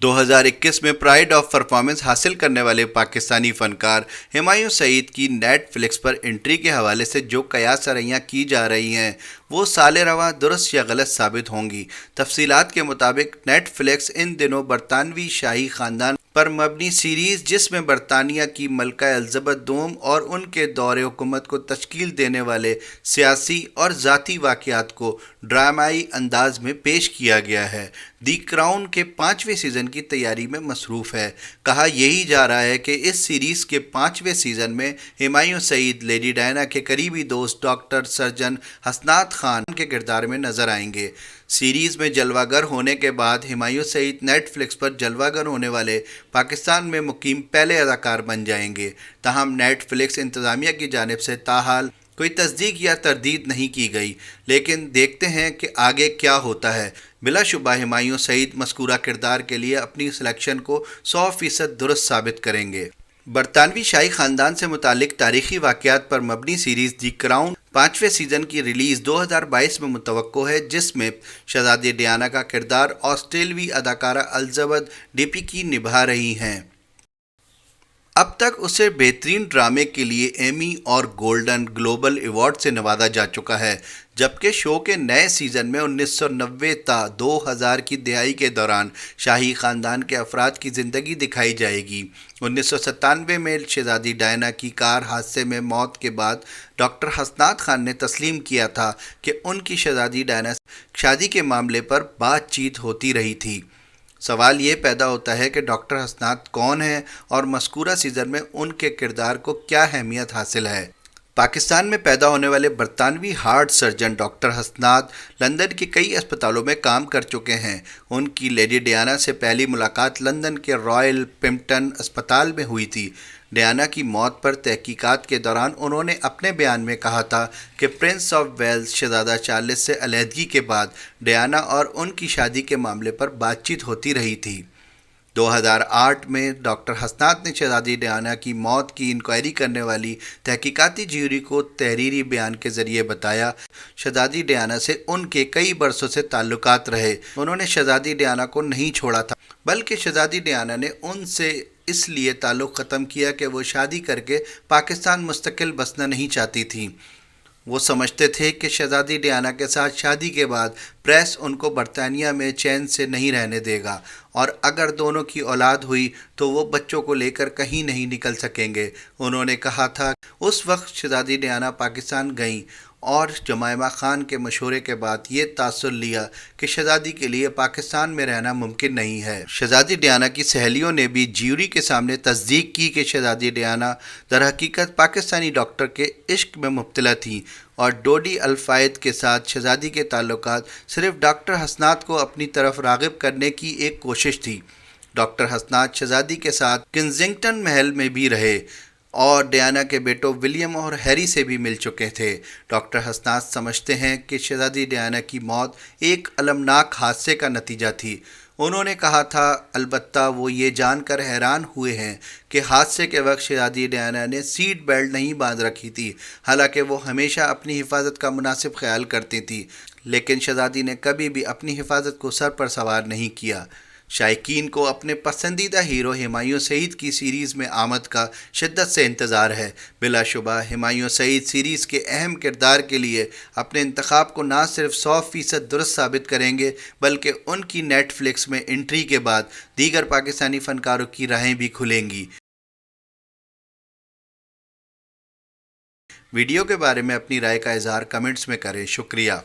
2021 में pride of performance हासिल करने वाले पाकिस्तानी फनकार हुमायूं सईद की नेटफ्लिक्स पर एंट्री के हवाले से जो कयास-सरैयां की जा रही हैं वो साले रवां दुरुस्त या गलत साबित होंगी। तफसीलात के मुताबिक नेटफ्लिक्स इन दिनों बरतानवी शाही खानदान पर मबनी सीरीज़ जिसमें बरतानिया की मलका एलिज़ाबेथ दोम और उनके दौरे हुकूमत को तश्कील देने वाले सियासी और ज़ाती वाक़यात को ड्रामाई अंदाज में पेश किया गया है, दी क्राउन के 5वें सीज़न की तैयारी में मसरूफ़ है। कहा यही जा रहा है कि इस सीरीज़ के 5वें सीज़न में हुमायूं सईद लेडी डायना के करीबी दोस्त डॉक्टर सर्जन हसनात खान के किरदार में नज़र आएंगे। सीरीज़ में जलवागर होने के बाद हुमायूं सईद नेटफ्लिक्स पर जलवागर होने वाले पाकिस्तान में मुकीम पहले अदाकार बन जाएंगे। ताहम नेटफ्लिक्स इंतज़ामिया की जानिब से ताहाल कोई तस्दीक या तरदीद नहीं की गई, लेकिन देखते हैं कि आगे क्या होता है। बिलाशुबा हुमायूं सईद मज़कूरा किरदार के लिए अपनी सिलेक्शन को 100% दुरुस्त साबित करेंगे। बरतानवी शाही ख़ानदान से मुतालिक तारीख़ी वाक़यात पर मबनी सीरीज़ दी क्राउन 5वें सीज़न की रिलीज़ 2022 में मुतवक्को है, जिसमें शहज़ादी डियाना का किरदार ऑस्ट्रेलवी अदाकारा एलिज़ाबेथ डेपिकी निभा रही हैं। अब तक उसे बेहतरीन ड्रामे के लिए एमी और गोल्डन ग्लोबल अवार्ड से नवाजा जा चुका है, जबकि शो के नए सीज़न में 1990 ता 2000 की दिहाई के दौरान शाही ख़ानदान के अफराद की ज़िंदगी दिखाई जाएगी। 1997 में शहज़ादी डायना की कार हादसे में मौत के बाद डॉक्टर हसनात खान ने तस्लीम किया था कि उनकी शहज़ादी डायना शादी के मामले पर बातचीत होती रही थी। सवाल ये पैदा होता है कि डॉक्टर हसनात कौन है और मज़कूरा सीज़न में उनके किरदार को क्या अहमियत हासिल है। पाकिस्तान में पैदा होने वाले बरतानवी हार्ट सर्जन डॉक्टर हसनात लंदन के कई अस्पतालों में काम कर चुके हैं। उनकी लेडी डियाना से पहली मुलाकात लंदन के रॉयल पिम्पटन अस्पताल में हुई थी। डियाना की मौत पर तहकीकात के दौरान उन्होंने अपने बयान में कहा था कि Prince of Wales Shahzada Charles से अलहदगी के बाद डियाना और उनकी शादी के मामले पर बातचीत होती रही थी। 2008 में डॉक्टर हसनात ने शहज़ादी डियाना की मौत की इंक्वायरी करने वाली तहकीकाती ज्यूरी को तहरीरी बयान के ज़रिए बताया शहज़ादी डियाना से उनके कई बरसों से ताल्लुकात रहे। उन्होंने शहज़ादी डियाना को नहीं छोड़ा था, बल्कि शहज़ादी डियाना ने उनसे इसलिए ताल्लुक़ ख़त्म किया कि वो शादी करके पाकिस्तान मुस्तकिल बसना नहीं चाहती थी। वो समझते थे कि शहज़ादी डियाना के साथ शादी के बाद प्रेस उनको बरतानिया में चैन से नहीं रहने देगा और अगर दोनों की औलाद हुई तो वो बच्चों को लेकर कहीं नहीं निकल सकेंगे। उन्होंने कहा था उस वक्त शहज़ादी डियाना पाकिस्तान गईं और जमायमा खान के मशवरे के बाद ये तासुर लिया कि शहज़ादी के लिए पाकिस्तान में रहना मुमकिन नहीं है। शहज़ादी डियाना की सहेलियों ने भी ज्यूरी के सामने तस्दीक की कि शहज़ादी डियाना दरहकीकत पाकिस्तानी डॉक्टर के इश्क में मुब्तला थी और डोडी अल-फ़ायद के साथ शहज़ादी के ताल्लुकात सिर्फ डॉक्टर हसनात को अपनी तरफ राग़िब करने की एक कोशिश थी। डॉक्टर हसनात शहज़ादी के साथ किंगज़िंगटन महल में भी रहे और डियाना के बेटों विलियम और हैरी से भी मिल चुके थे। डॉक्टर हसनात समझते हैं कि शहज़ादी डियाना की मौत एक अलमनाक हादसे का नतीजा थी। उन्होंने कहा था अलबत्ता वो ये जानकर हैरान हुए हैं कि हादसे के वक्त शहज़ादी डियाना ने सीट बेल्ट नहीं बांध रखी थी, हालांकि वो हमेशा अपनी हिफाजत का मुनासिब ख्याल करती थी, लेकिन शहज़ादी ने कभी भी अपनी हिफाजत को सर पर सवार नहीं किया। शायकीन को अपने पसंदीदा हीरो हुमायूं सईद की सीरीज़ में आमद का शिद्दत से इंतज़ार है। बिलाशुबा हुमायूं सईद सीरीज़ के अहम किरदार के लिए अपने इंतखाब को ना सिर्फ 100% दुरुस्त साबित करेंगे, बल्कि उनकी नेटफ्लिक्स में एंट्री के बाद दीगर पाकिस्तानी फ़नकारों की राहें भी खुलेंगी। वीडियो के बारे में अपनी राय का इज़हार कमेंट्स में करें। शुक्रिया।